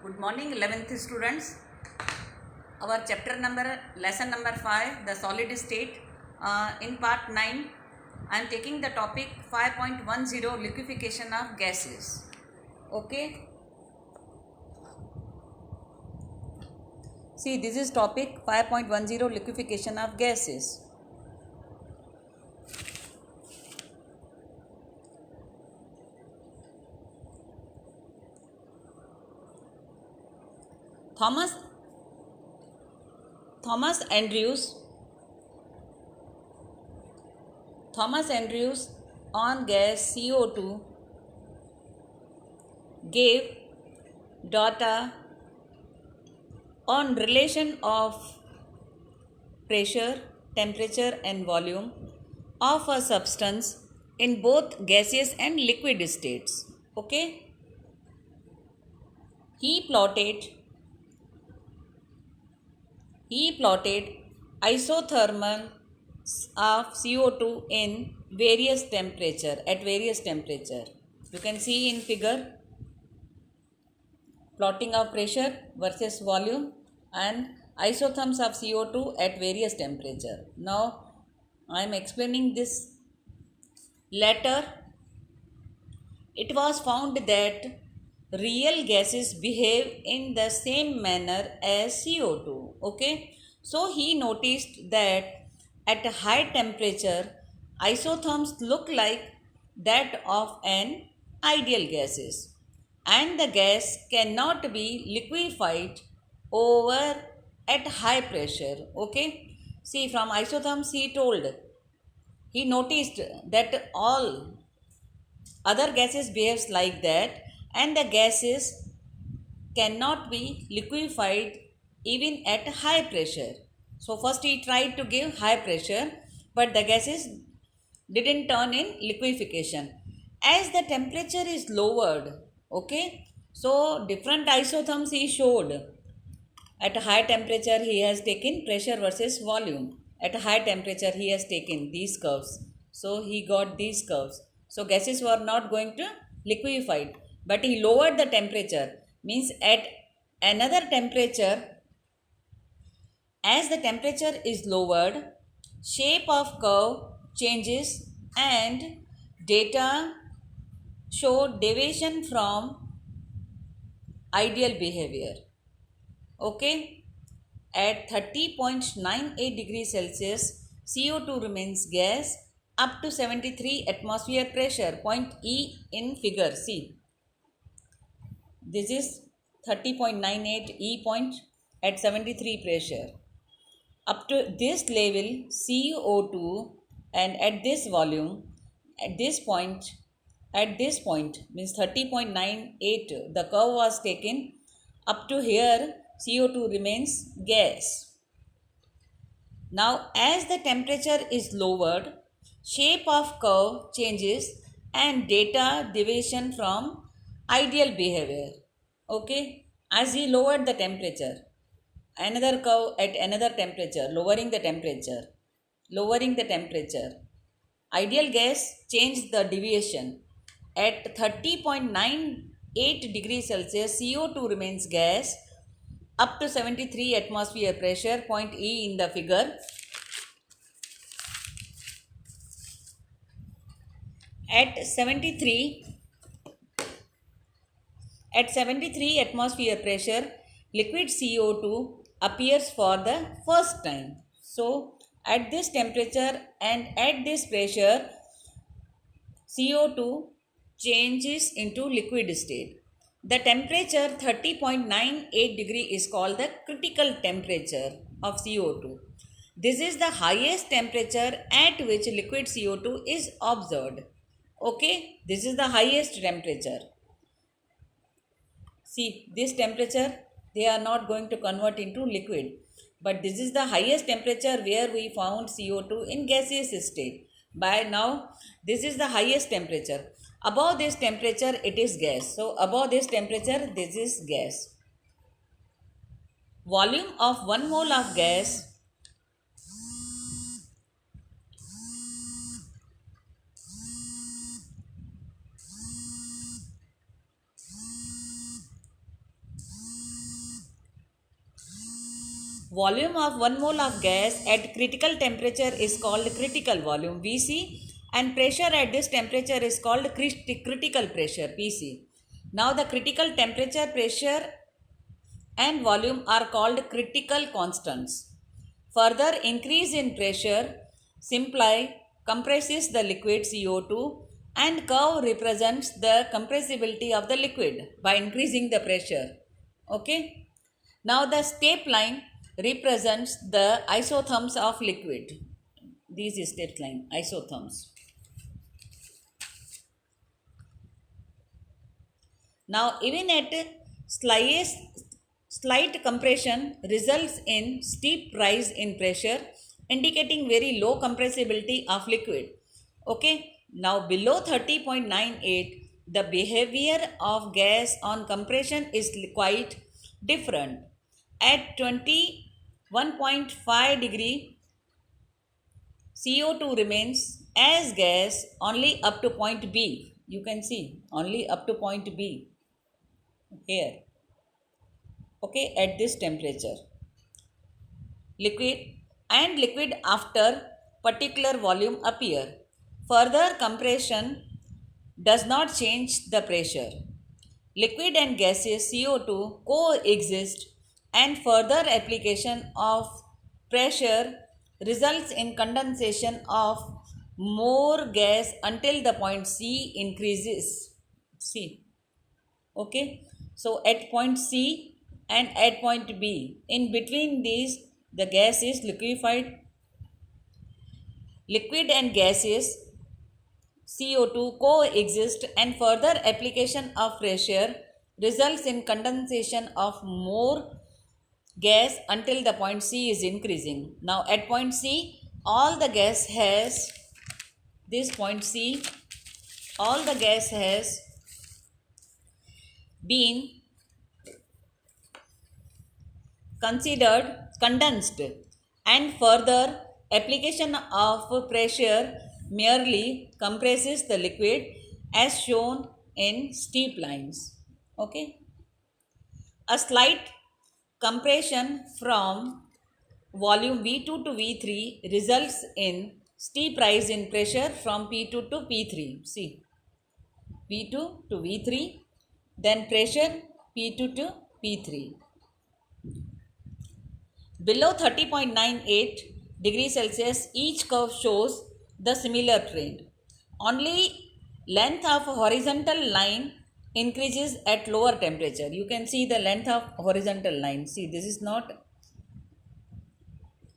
Good morning, 11th students. Our lesson number 5, the solid state. In part 9, I am taking the topic 5.10, liquefaction of gases. Okay. See, this is topic 5.10, liquefaction of gases. Thomas Andrews on gas CO2 gave data on relation of pressure, temperature and volume of a substance in both gaseous and liquid states. Okay. He plotted isothermal of CO2 in various temperature. You can see in figure plotting of pressure versus volume and isotherms of CO2 at various temperature. Now I am explaining this latter. It was found that real gases behave in the same manner as CO2. Okay. So he noticed that at a high temperature, isotherms look like that of an ideal gases, and the gas cannot be liquefied over at high pressure. Okay. See, from isotherms he noticed that all other gases behaves like that, and the gases cannot be liquefied even at high pressure. So first he tried to give high pressure, but the gases didn't turn in liquefaction. As the temperature is lowered, okay, so different isotherms he showed. At a high temperature he has taken pressure versus volume. At a high temperature he has taken these curves. So he got these curves. So gases were not going to liquefied, but he lowered the temperature. Means at another temperature, as the temperature is lowered, shape of curve changes and data show deviation from ideal behavior. Okay. At 30.98 degrees Celsius, CO2 remains gas up to 73 atmosphere pressure. Point E in figure. See, this is 30.98 E point at 73 pressure. Up to this level, CO2 and at this volume, at this point means 30.98, the curve was taken. Up to here, CO2 remains gas. Now, as the temperature is lowered, shape of curve changes and data deviation from ideal behavior. Okay, as he lowered the temperature, another curve at another temperature, lowering the temperature. Ideal gas changed the deviation. At 30.98 degrees Celsius, CO2 remains gas up to 73 atmosphere pressure. Point E in the figure. At 73 atmosphere pressure, liquid CO2 appears for the first time. So at this temperature and at this pressure, CO2 changes into liquid state. The temperature 30.98 degree is called the critical temperature of CO2. This is the highest temperature at which liquid CO2 is observed. Okay, this is the highest temperature. See, this temperature they are not going to convert into liquid, but this is the highest temperature where we found CO2 in gaseous state. By now, this is the highest temperature. Above this temperature, it is gas. So, above this temperature, this is gas. Volume of 1 mole of gas Volume of 1 mole of gas at critical temperature is called critical volume Vc, and pressure at this temperature is called critical pressure Pc. Now the critical temperature, pressure and volume are called critical constants. Further increase in pressure simply compresses the liquid CO2, and curve represents the compressibility of the liquid by increasing the pressure. Okay. Now the step line represents the isotherms of liquid. These is step line isotherms. Now even at slight compression results in steep rise in pressure, indicating very low compressibility of liquid. Okay. Now below 30.98 the behavior of gas on compression is quite different. At 21.5 degree CO2 remains as gas only up to point B. You can see only up to point B here. Okay, at this temperature. Liquid after particular volume appear. Further compression does not change the pressure. Liquid and gaseous CO2 coexist, and further application of pressure results in condensation of more gas until the point C increases. C. Okay. So at point C and at point B, in between these the gas is liquefied. Liquid and gaseous CO2 coexist, and further application of pressure results in condensation of more gas until the point C is increasing. Now at point C, all the gas has, this point C, all the gas has been considered condensed, and further application of pressure merely compresses the liquid as shown in steep lines. Okay. A slight compression from volume V2 to V3 results in steep rise in pressure from P2 to P3. See, V2 to V3, then pressure P2 to P3. Below 30.98 degrees Celsius, each curve shows the similar trend. Only length of horizontal line increases at lower temperature. You can see the length of horizontal line. See, this is not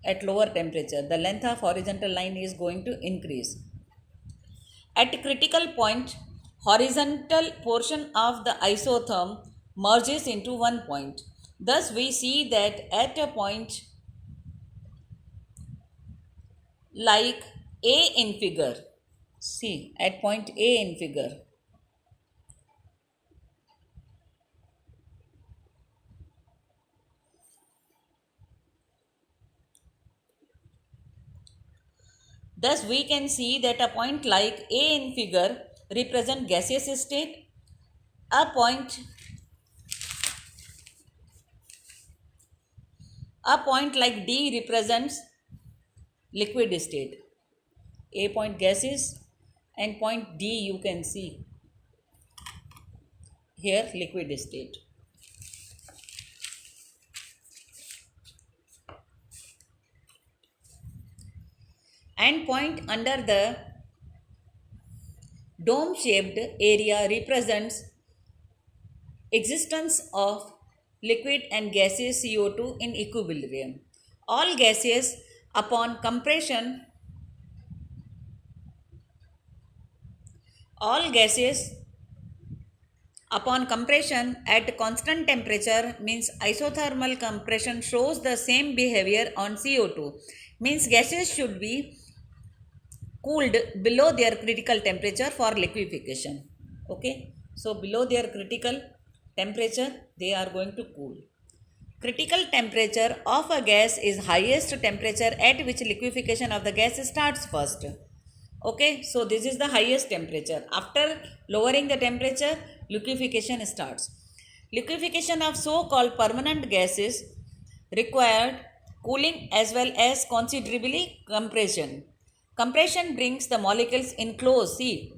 at lower temperature. The length of horizontal line is going to increase. At critical point, horizontal portion of the isotherm merges into one point. Thus, we see that at a point like A in figure, see at point A in figure, thus we can see that a point like A in figure represent gaseous state, a point like D represents liquid state. A point gaseous and point D you can see here liquid state. And point under the dome shaped area represents existence of liquid and gaseous CO2 in equilibrium. All gases upon compression at constant temperature means isothermal compression shows the same behavior on CO2, means gases should be cooled below their critical temperature for liquefaction. Okay, so below their critical temperature they are going to cool. Critical temperature of a gas is highest temperature at which liquefaction of the gas starts first. Okay, so this is the highest temperature. After lowering the temperature, liquefaction starts. Liquefaction of so-called permanent gases required cooling as well as considerably compression. Compression brings the molecules in close. See,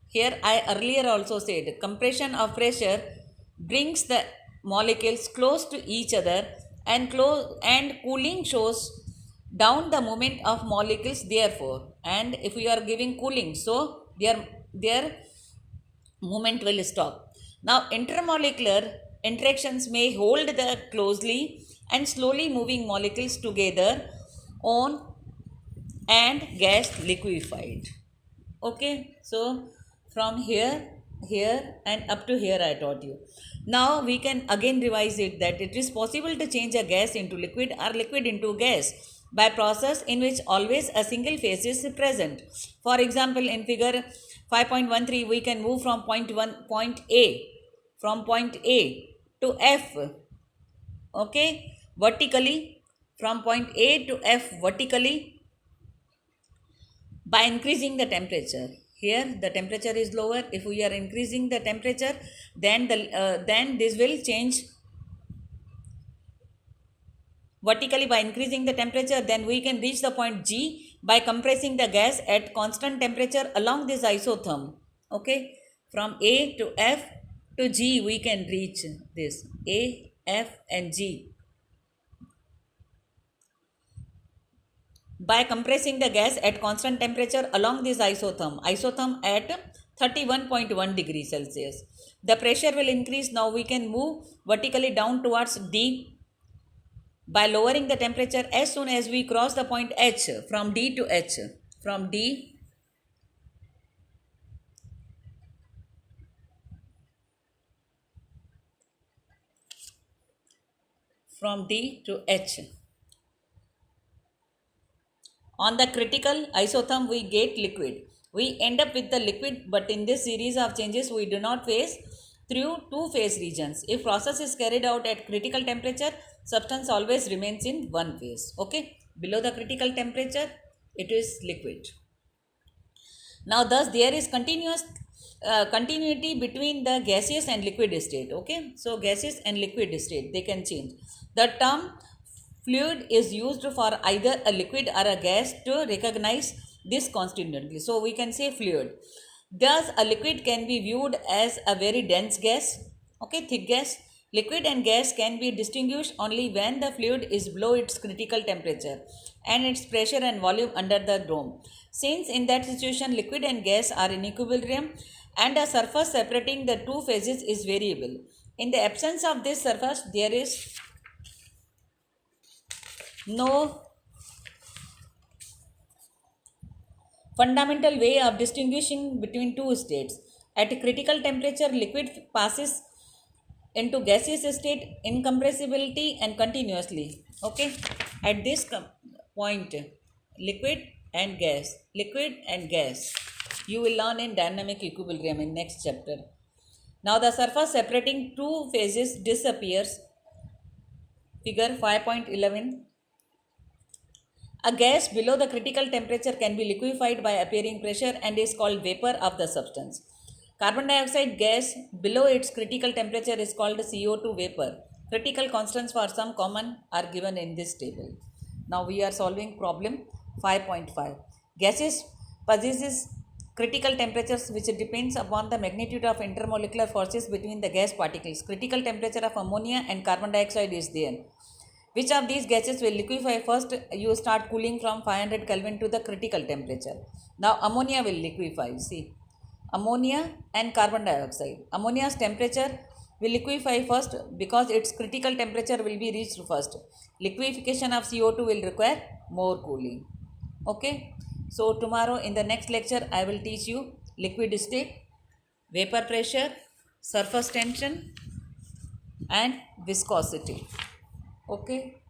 here I earlier also said compression of pressure brings the molecules close to each other, and cooling shows down the movement of molecules therefore. And if we are giving cooling, so their movement will stop. Now intermolecular interactions may hold the closely and slowly moving molecules together on and gas liquefied. Okay, so from here and up to here I taught you. Now we can again revise it, that it is possible to change a gas into liquid or liquid into gas by process in which always a single phase is present. For example, in figure 5.13 we can move from point A to F. Okay, vertically, from point A to F vertically by increasing the temperature. Here the temperature is lower. If we are increasing the temperature, then this will change vertically by increasing the temperature. Then we can reach the point G by compressing the gas at constant temperature along this isotherm. Okay, from A to F to G we can reach this A, F and G by compressing the gas at constant temperature along this isotherm at 31.1 degrees Celsius. The pressure will increase. Now we can move vertically down towards D by lowering the temperature as soon as we cross the point H, from D to H, from D to H. On the critical isotherm we get liquid. We end up with the liquid, but in this series of changes we do not phase through two phase regions. If process is carried out at critical temperature, substance always remains in one phase. Okay, below the critical temperature it is liquid. Now thus there is continuity between the gaseous and liquid state. Okay, so gaseous and liquid state, they can change. The term fluid is used for either a liquid or a gas to recognize this constantly. So we can say fluid. Thus a liquid can be viewed as a very dense gas, okay, thick gas. Liquid and gas can be distinguished only when the fluid is below its critical temperature and its pressure and volume under the dome. Since in that situation liquid and gas are in equilibrium and a surface separating the two phases is variable. In the absence of this surface, there is no fundamental way of distinguishing between two states. At a critical temperature, liquid passes into gaseous state, incompressibility and continuously. Okay, at this point, liquid and gas, you will learn in dynamic equilibrium in next chapter. Now the surface separating two phases disappears. Figure 5.11. A gas below the critical temperature can be liquefied by appearing pressure and is called vapor of the substance. Carbon dioxide gas below its critical temperature is called CO2 vapor. Critical constants for some common are given in this table. Now we are solving problem 5.5. Gases possesses critical temperatures which depends upon the magnitude of intermolecular forces between the gas particles. Critical temperature of ammonia and carbon dioxide is there. Which of these gases will liquefy first? You start cooling from 500 Kelvin to the critical temperature. Now ammonia will liquefy. See, ammonia and carbon dioxide. Ammonia's temperature will liquefy first because its critical temperature will be reached first. Liquefaction of CO2 will require more cooling. Okay. So tomorrow in the next lecture I will teach you liquid state, vapor pressure, surface tension and viscosity. Okay.